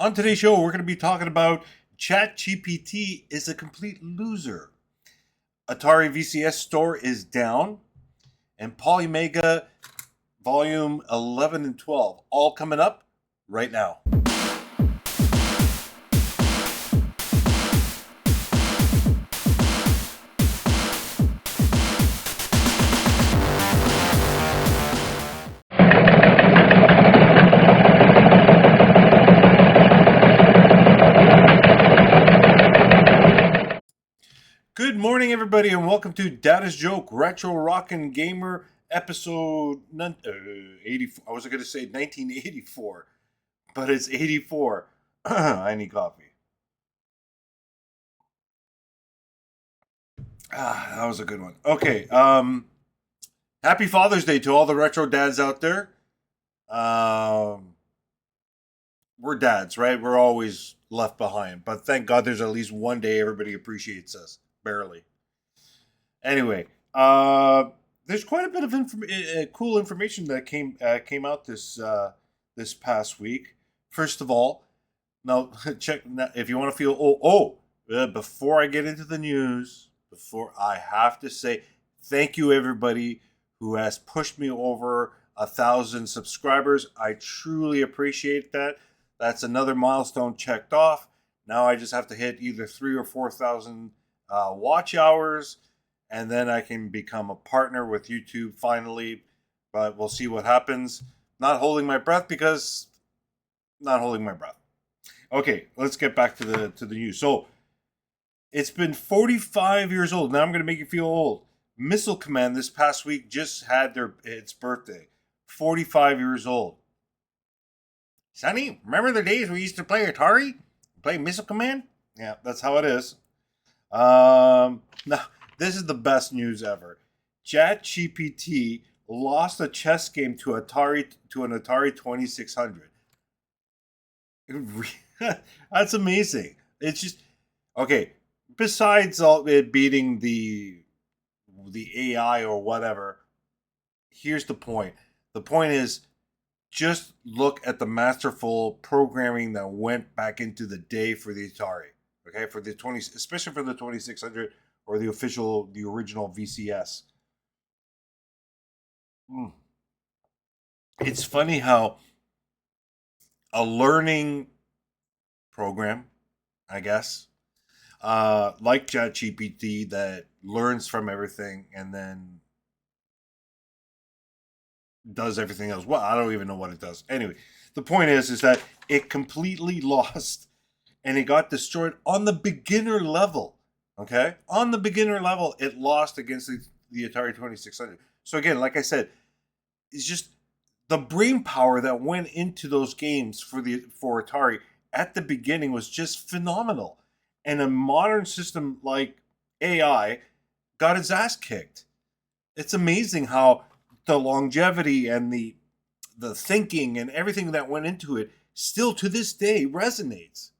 On today's show, we're going to be talking about ChatGPT is a complete loser. Atari VCS store is down, and Polymega volume 11 and 12, all coming up right now. Good morning, everybody, and welcome to Dadisajoke Retro Rockin' Gamer episode 84. I was going to say 1984, but it's 84. I need coffee. That was a good one. Okay, happy Father's Day to all the retro dads out there. We're dads, right? We're always left behind, but thank God there's at least one day everybody appreciates us. Barely. Anyway, there's quite a bit of cool information that came out this past week. First of all, now check if you want to feel before I get into the news, before I have to say thank you everybody who has pushed me over 1,000 subscribers. I truly appreciate that. That's another milestone checked off. Now I just have to hit either 3,000 or 4,000 watch hours, and then I can become a partner with YouTube finally. But we'll see what happens. Not holding my breath because not holding my breath. Okay, let's get back to the news. So it's been 45 years old. Now I'm going to make you feel old. Missile Command this past week just had its birthday. 45 years old. Sonny, remember the days we used to play Atari? Play Missile Command? Yeah, that's how it is. Now, this is the best news ever. ChatGPT lost a chess game to an Atari 2600. That's amazing. It's just okay. Besides all it beating the AI or whatever, here's the point. The point is, just look at the masterful programming that went back into the day for the Atari. Okay, for the especially for the 2600 or the original VCS. It's funny how a learning program, I guess, like ChatGPT that learns from everything and then does everything else. Well, I don't even know what it does. Anyway, the point is that it completely lost and it got destroyed on the beginner level. Okay? On the beginner level, it lost against the Atari 2600. So again, like I said, it's just the brain power that went into those games for Atari at the beginning was just phenomenal. And a modern system like AI got its ass kicked. It's amazing how the longevity and the thinking and everything that went into it still to this day resonates.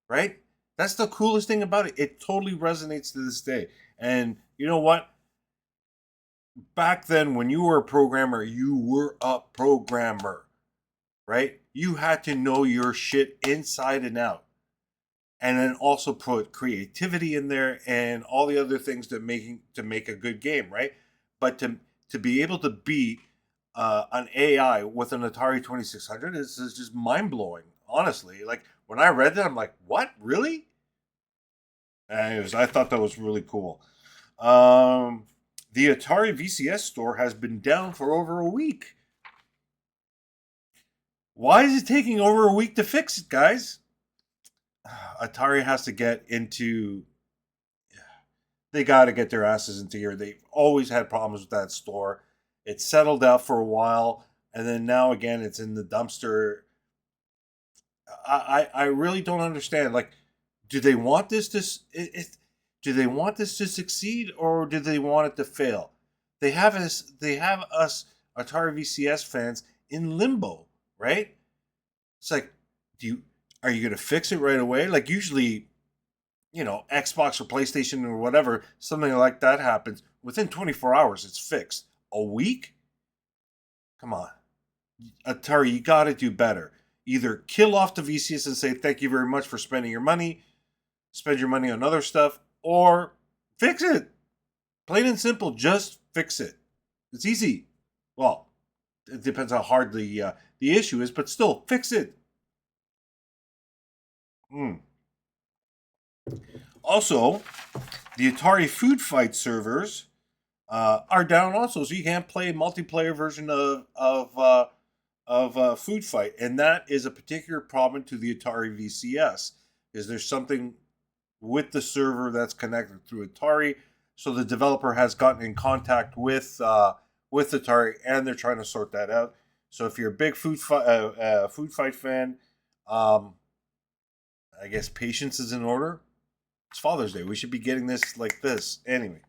Right? That's the coolest thing about it. It totally resonates to this day. And you know what? Back then, when you were a programmer, you were a programmer, right? You had to know your shit inside and out. And then also put creativity in there and all the other things to make a good game, right? But to be able to beat an AI with an Atari 2600 is just mind-blowing, honestly. Like, when I read that, I'm like, what? Really? Anyways, I thought that was really cool. The Atari VCS store has been down for over a week. Why is it taking over a week to fix it, guys? Atari has to get into... They got to get their asses into here. They've always had problems with that store. It settled out for a while, and then now again, it's in the dumpster. I really don't understand. Like, do they want this to do they want this to succeed or do they want it to fail? They have us Atari VCS fans in limbo, right? It's like, are you going to fix it right away? Like usually, Xbox or PlayStation or whatever, something like that happens within 24 hours. It's fixed. A week? Come on, Atari, you got to do better. Either kill off the VCS and say thank you very much for spending your money, spend your money on other stuff, or fix it. Plain and simple, just fix it. It's easy. Well, it depends how hard the issue is, but still, fix it. Also, the Atari Food Fight servers are down also, so you can't play multiplayer version of Food Fight, and that is a particular problem to the Atari VCS. Is there's something with the server that's connected through Atari, so the developer has gotten in contact with Atari, and they're trying to sort that out. So if you're a big Food Fight fan, I guess patience is in order. It's Father's Day. We should be getting this like this. Anyway,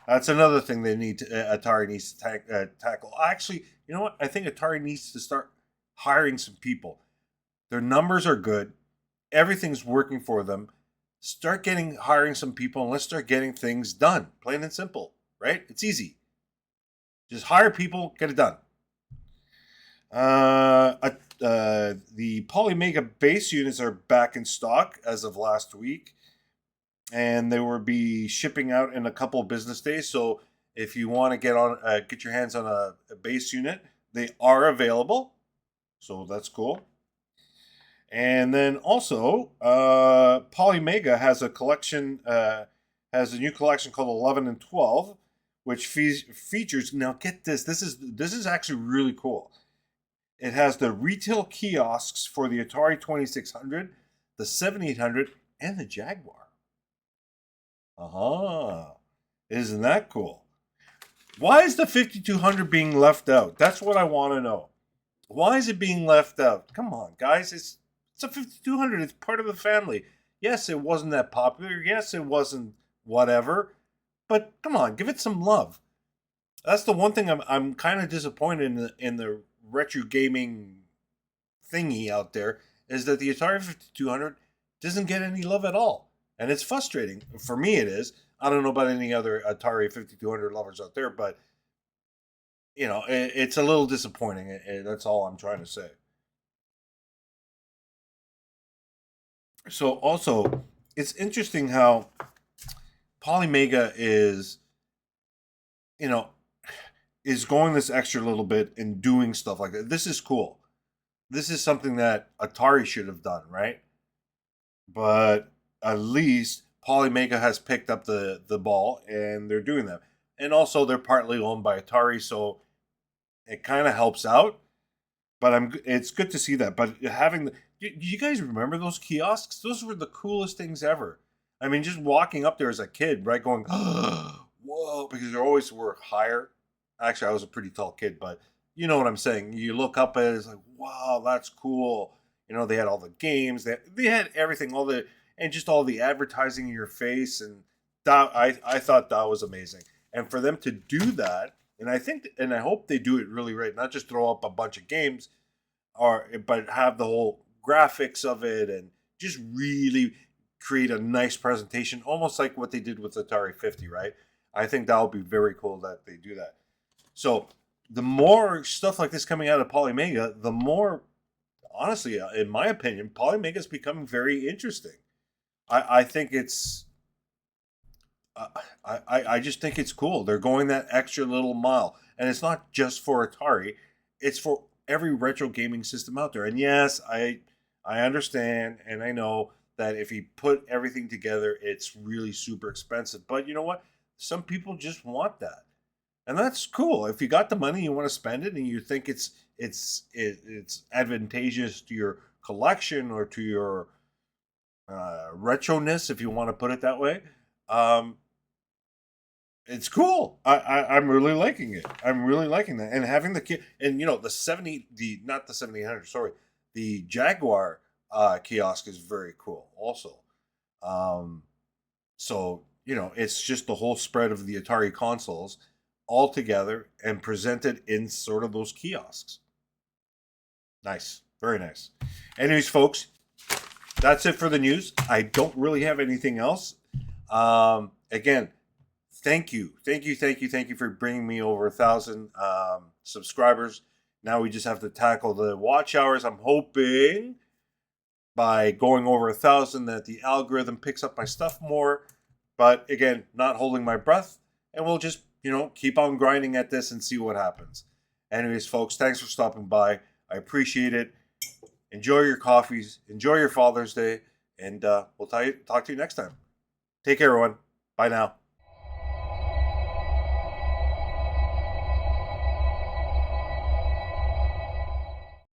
that's another thing Atari needs to tackle. Actually, you know what? I think Atari needs to start hiring some people. Their numbers are good. Everything's working for them. Start hiring some people, and let's start getting things done. Plain and simple, right? It's easy. Just hire people, get it done. The Polymega base units are back in stock as of last week, and they will be shipping out in a couple of business days. So if you want to get your hands on a base unit, they are available. So that's cool. And then also, Polymega has has a new collection called 11 and 12, which features. Now get this. This is actually really cool. It has the retail kiosks for the Atari 2600, the 7800, and the Jaguar. Isn't that cool? Why is the 5200 being left out? That's what I want to know. Why is it being left out? Come on, guys. It's a 5200. It's part of the family. Yes, it wasn't that popular. Yes, it wasn't whatever. But come on, give it some love. That's the one thing I'm kind of disappointed in the retro gaming thingy out there, is that the Atari 5200 doesn't get any love at all. And it's frustrating. For me, it is. I don't know about any other Atari 5200 lovers out there, but it's a little disappointing. That's all I'm trying to say. So also, it's interesting how Polymega is going this extra little bit and doing stuff like that. This is cool. This is something that Atari should have done, right? But at least Polymega has picked up the ball, and they're doing that. And also, they're partly owned by Atari, so it kind of helps out. But it's good to see that. But do you guys remember those kiosks? Those were the coolest things ever. I mean, just walking up there as a kid, right, going, whoa, because they always were higher. Actually, I was a pretty tall kid, but you know what I'm saying. You look up at it, it's like, wow, that's cool. They had all the games, they had everything, and just all the advertising in your face, and that I thought that was amazing. And for them to do that, and I hope they do it really right, not just throw up a bunch of games, but have the whole graphics of it, and just really create a nice presentation, almost like what they did with Atari 50, right? I think that would be very cool that they do that. So the more stuff like this coming out of Polymega, the more, honestly, in my opinion, Polymega is becoming very interesting. I think it's, I just think it's cool. They're going that extra little mile, and it's not just for Atari; it's for every retro gaming system out there. And yes, I understand, and I know that if you put everything together, it's really super expensive. But you know what? Some people just want that. And that's cool. If you got the money, you want to spend it, and you think it's advantageous to your collection or to your retroness, if you want to put it that way. It's cool. I'm really liking it. I'm really liking that, and having the kid, and not the 7800, sorry, the Jaguar kiosk is very cool. Also, so it's just the whole spread of the Atari consoles all together and presented in sort of those kiosks. Nice. Very nice. Anyways, folks, that's it for the news. I don't really have anything else. Again, thank you for bringing me over 1,000 subscribers. Now we just have to tackle the watch hours. I'm hoping by going over 1,000 that the algorithm picks up my stuff more. But again, not holding my breath. And we'll just, keep on grinding at this and see what happens. Anyways, folks, thanks for stopping by. I appreciate it. Enjoy your coffees. Enjoy your Father's Day. And we'll talk to you next time. Take care, everyone. Bye now.